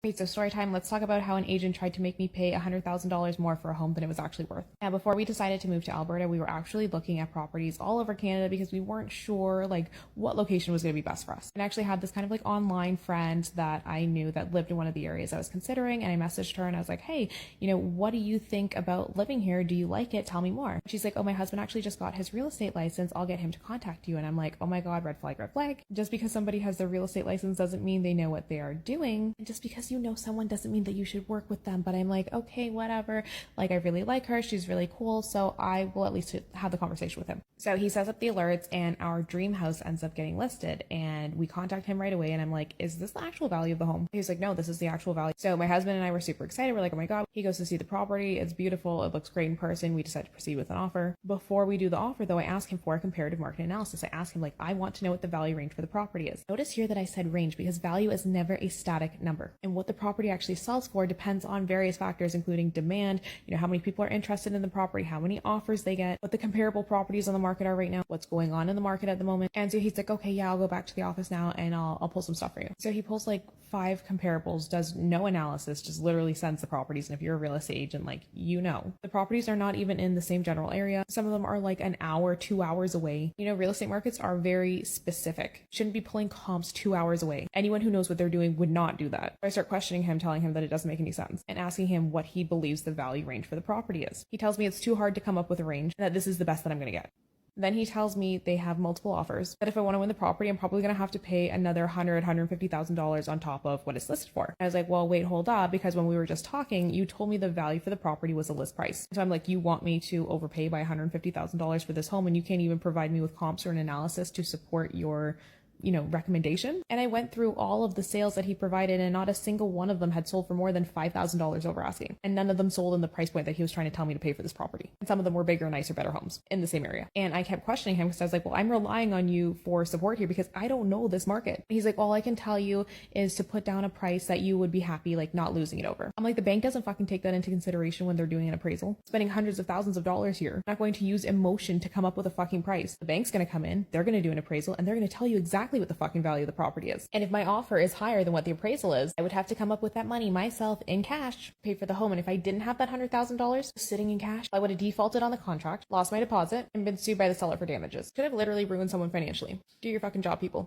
Wait, so story time. Let's talk about how an agent tried to make me pay $100,000 more for a home than it was actually worth. Now, before we decided to move to Alberta, we were actually looking at properties all over Canada because we weren't sure like what location was going to be best for us. And I actually had this kind of like online friend that I knew that lived in one of the areas I was considering, and I messaged her and I was like, hey, what do you think about living here? Do you like it? Tell me more. She's like, oh, my husband actually just got his real estate license. I'll get him to contact you. And I'm like, oh my God, red flag, red flag. Just because somebody has their real estate license doesn't mean they know what they are doing. And just because you know someone doesn't mean that you should work with them. But I'm like, okay, whatever. Like, I really like her. She's really cool. So I will at least have the conversation with him. So he sets up the alerts and our dream house ends up getting listed, and we contact him right away. And I'm like, is this the actual value of the home? He's like, no, this is the actual value. So my husband and I were super excited. We're like, oh my God. He goes to see the property. It's beautiful. It looks great in person. We decide to proceed with an offer. Before we do the offer though, I ask him for a comparative market analysis. I ask him like, I want to know what the value range for the property is. Notice here that I said range because value is never a static number. And what the property actually sells for depends on various factors, including demand, how many people are interested in the property, how many offers they get, what the comparable properties on the market are right now, what's going on in the market at the moment. And so he's like, okay, yeah, I'll go back to the office now and I'll pull some stuff for you. So he pulls like 5 comparables, does no analysis, just literally sends the properties. And if you're a real estate agent, the properties are not even in the same general area. Some of them are like an hour, 2 hours away. Real estate markets are very specific. Shouldn't be pulling comps 2 hours away. Anyone who knows what they're doing would not do that. I start questioning him, telling him that it doesn't make any sense, and asking him what he believes the value range for the property is. He tells me it's too hard to come up with a range and that this is the best that I'm going to get. Then he tells me they have multiple offers, that if I want to win the property, I'm probably going to have to pay another $150,000 on top of what it's listed for. I was like, well, wait, hold up, because when we were just talking, you told me the value for the property was a list price. So I'm like, you want me to overpay by $150,000 for this home, and you can't even provide me with comps or an analysis to support your recommendation? And I went through all of the sales that he provided, and not a single one of them had sold for more than $5,000 over asking. And none of them sold in the price point that he was trying to tell me to pay for this property. And some of them were bigger, nicer, better homes in the same area. And I kept questioning him because I was like, well, I'm relying on you for support here because I don't know this market. He's like, all I can tell you is to put down a price that you would be happy, like, not losing it over. I'm like, the bank doesn't fucking take that into consideration when they're doing an appraisal. Spending hundreds of thousands of dollars here. I'm not going to use emotion to come up with a fucking price. The bank's going to come in, they're going to do an appraisal, and they're going to tell you exactly what the fucking value the property is. And if my offer is higher than what the appraisal is, I would have to come up with that money myself in cash, pay for the home. And if I didn't have that $100,000 sitting in cash, I would have defaulted on the contract, lost my deposit, and been sued by the seller for damages. Could have literally ruined someone financially. Do your fucking job, people.